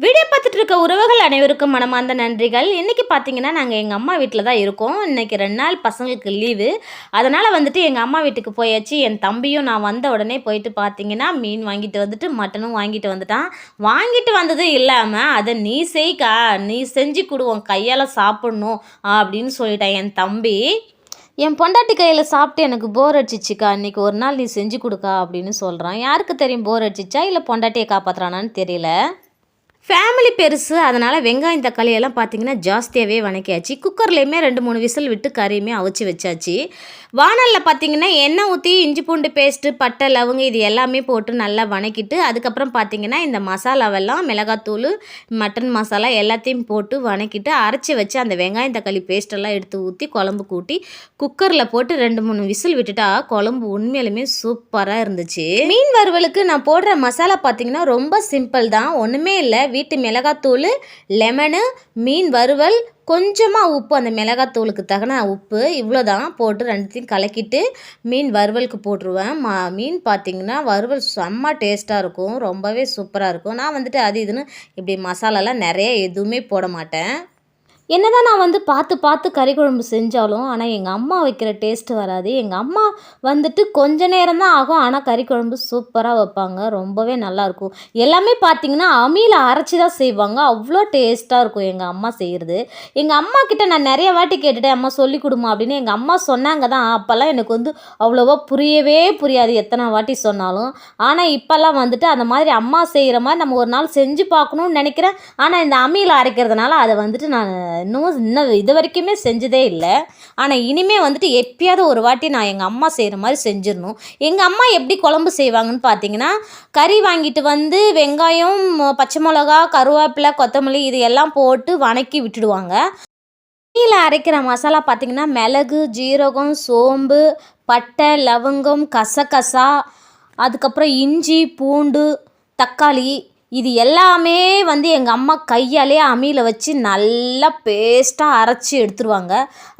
Video பார்த்துட்டு இருக்க உறவுகள் அனைவருக்கும் மனமார்ந்த நன்றிகள். இன்றைக்கி பார்த்தீங்கன்னா நாங்கள் எங்கள் அம்மா வீட்டில் தான் இருக்கோம். இன்றைக்கி 2 நாள் பசங்களுக்கு லீவு. அதனால் வந்துட்டு எங்கள் அம்மா வீட்டுக்கு போயாச்சு. என் தம்பியும் நான் வந்த உடனே போயிட்டு பார்த்தீங்கன்னா மீன் வாங்கிட்டு வந்துட்டு மட்டனும் வாங்கிட்டு வந்துட்டான். வாங்கிட்டு வந்தது இல்லாமல் அதை நீ செய்க்கா, நீ செஞ்சு கொடு, உன் கையால் சாப்பிட்ணும் அப்படின்னு சொல்லிட்டான் என் தம்பி. என் பொண்டாட்டி கையில் சாப்பிட்டு எனக்கு போர் அடிச்சிச்சுக்கா, இன்றைக்கி ஒரு நாள் நீ செஞ்சு கொடுக்கா அப்படின்னு சொல்கிறான். யாருக்கு தெரியும் போர் அடிச்சிச்சா இல்லை பொண்டாட்டியை காப்பாற்றுறானான்னு தெரியல. ஃபேமிலி பெருசு, அதனால் வெங்காயம் தக்காளியெல்லாம் பார்த்திங்கன்னா ஜாஸ்தியாகவே வணக்கியாச்சு. குக்கர்லேயுமே 2-3 விசில் விட்டு கறியுமே அவிச்சு வச்சாச்சு. வானலில் பார்த்திங்கன்னா எண்ணெய் ஊற்றி இஞ்சி பூண்டு பேஸ்ட்டு, பட்டை, லவங்கம் இது எல்லாமே போட்டு நல்லா வணக்கிட்டு அதுக்கப்புறம் பார்த்திங்கன்னா இந்த மசாலாவெல்லாம் மிளகாத்தூள், மட்டன் மசாலா எல்லாத்தையும் போட்டு வணக்கிட்டு அரைச்சி வச்சு அந்த வெங்காயம் தக்காளி பேஸ்ட்டெல்லாம் எடுத்து ஊற்றி குழம்பு கூட்டி குக்கரில் போட்டு 2-3 விசில் விட்டுட்டா குழம்பு உண்மையிலுமே சூப்பராக இருந்துச்சு. மீன் வறுவலுக்கு நான் போடுற மசாலா பார்த்திங்கன்னா ரொம்ப சிம்பிள் தான், ஒன்றுமே இல்லை. வீட்டு மிளகாத்தூள், லெமனு, மீன் வறுவல், கொஞ்சமாக உப்பு, அந்த மிளகாத்தூளுக்கு தகுன உப்பு இவ்வளோதான் போட்டு 2த்தையும் கலக்கிட்டு மீன் வறுவலுக்கு போட்டுருவேன். மீன் பார்த்திங்கன்னா வறுவல் செம்ம டேஸ்ட்டாக இருக்கும், ரொம்பவே சூப்பராக இருக்கும். நான் வந்துட்டு அது இதுன்னு இப்படி மசாலாலாம் நிறைய எதுவுமே போட மாட்டேன். என்னதான் நான் பார்த்து கறி குழம்பு செஞ்சாலும் ஆனால் எங்கள் அம்மா வைக்கிற டேஸ்ட்டு வராது. எங்கள் அம்மா வந்துட்டு கொஞ்ச நேரம் தான் ஆகும், ஆனால் கறி குழம்பு சூப்பராக வைப்பாங்க, ரொம்பவே நல்லாயிருக்கும். எல்லாமே பார்த்திங்கன்னா அம்மியில் அரைச்சி தான் செய்வாங்க, அவ்வளோ டேஸ்ட்டாக இருக்கும் எங்கள் அம்மா செய்கிறது. எங்கள் அம்மா கிட்ட நான் நிறைய வாட்டி கேட்டுட்டேன், அம்மா சொல்லி கொடுமா அப்படின்னு. எங்கள் அம்மா சொன்னாங்க தான், அப்போல்லாம் எனக்கு அவ்வளோவா புரியவே புரியாது எத்தனை வாட்டி சொன்னாலும். ஆனால் இப்போல்லாம் வந்துட்டு அந்த மாதிரி அம்மா செய்கிற மாதிரி நம்ம ஒரு நாள் செஞ்சு பார்க்கணுன்னு நினைக்கிறேன். ஆனால் இந்த அம்மியில் அரைக்கிறதுனால அதை வந்துட்டு நான் இன்னும் இது வரைக்குமே செஞ்சதே இல்லை. ஆனால் இனிமேல் வந்துட்டு எப்பயாவது ஒரு வாட்டி நான் எங்கள் அம்மா செய்கிற மாதிரி செஞ்சிடணும். எங்கள் அம்மா எப்படி குழம்பு செய்வாங்கன்னு பார்த்தீங்கன்னா, கறி வாங்கிட்டு வந்து வெங்காயம், பச்சை மிளகா, கருவேப்பிலை, கொத்தமல்லி இது எல்லாம் போட்டு வணக்கி விட்டுடுவாங்க. கீழே அரைக்கிற மசாலா பார்த்திங்கன்னா மிளகு, ஜீரகம், சோம்பு, பட்டை, லவங்கம், கசகசா, அதுக்கப்புறம் இஞ்சி, பூண்டு, தக்காளி இது எல்லாமே எங்கள் அம்மா கையாலே அம்மியில் வச்சு நல்லா பேஸ்ட்டாக அரைச்சி எடுத்துருவாங்க.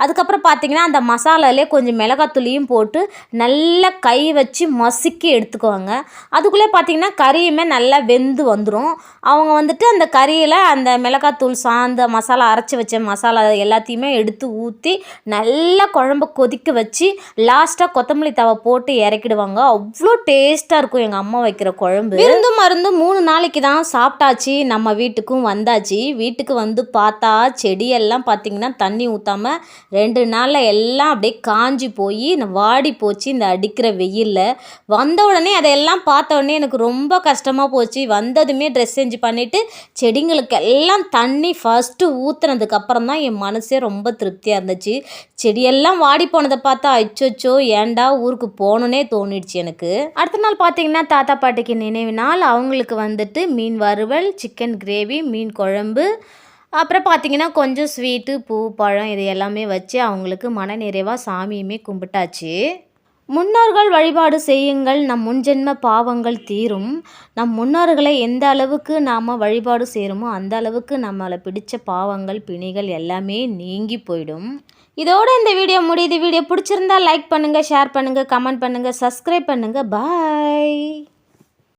அதுக்கப்புறம் பார்த்திங்கன்னா அந்த மசாலாலே கொஞ்சம் மிளகாத்தூளியும் போட்டு நல்லா கை வச்சு மசுக்கி எடுத்துக்குவாங்க. அதுக்குள்ளே பார்த்திங்கன்னா கறியுமே நல்லா வெந்து வந்துடும். அவங்க அந்த கறியில் அந்த மிளகாத்தூள் சார்ந்த மசாலா அரைச்சி வச்ச மசாலா எல்லாத்தையுமே எடுத்து ஊற்றி நல்லா குழம்பு கொதிக்க வச்சு லாஸ்ட்டாக கொத்தமல்லி தவை போட்டு இறக்கிடுவாங்க. அவ்வளோ டேஸ்ட்டாக இருக்கும் எங்கள் அம்மா வைக்கிற குழம்பு. விருந்து மருந்து 3 நாளைக்கு தான் சாப்பிட்டாச்சு. நம்ம வீட்டுக்கும் வந்தாச்சு. வீட்டுக்கு பார்த்தா செடியெல்லாம் பார்த்திங்கன்னா தண்ணி ஊற்றாமல் 2 நாளில் எல்லாம் அப்படியே காஞ்சி போய் வாடி போச்சு இந்த அடிக்கிற வெயிலில். வந்த உடனே அதையெல்லாம் பார்த்த உடனே எனக்கு ரொம்ப கஷ்டமாக போச்சு. வந்ததுமே ட்ரெஸ் சேஞ்ச் பண்ணிவிட்டு செடிங்களுக்கு எல்லாம் தண்ணி ஃபஸ்ட்டு ஊற்றுனதுக்கப்புறம் தான் என் மனசே ரொம்ப திருப்தியாக இருந்துச்சு. செடியெல்லாம் வாடி போனதை பார்த்தா அச்சோ ஏன்டா ஊருக்கு போகணுன்னே தோணிடுச்சு எனக்கு. அடுத்த நாள் பார்த்திங்கன்னா தாத்தா பாட்டிக்கு நினைவு நாள். அவங்களுக்கு மீன் வறுவல், சிக்கன் கிரேவி, மீன் குழம்பு, அப்புறம் பார்த்திங்கன்னா கொஞ்சம் ஸ்வீட்டு, பூ, பழம் இது எல்லாமே வச்சு அவங்களுக்கு மனநிறைவாக சாமியுமே கும்பிட்டாச்சு. முன்னோர்கள் வழிபாடு செய்யுங்கள், நம் முன்ஜென்ம பாவங்கள் தீரும். நம் முன்னோர்களை எந்த அளவுக்கு நாம் வழிபாடு செய்கிறோமோ அந்த அளவுக்கு நம்மளை பிடிச்ச பாவங்கள், பிணிகள் எல்லாமே நீங்கி போயிடும். இதோடு இந்த வீடியோ முடியுது. வீடியோ பிடிச்சிருந்தா லைக் பண்ணுங்கள், ஷேர் பண்ணுங்கள், கமெண்ட் பண்ணுங்கள், சப்ஸ்கிரைப் பண்ணுங்கள். பாய்.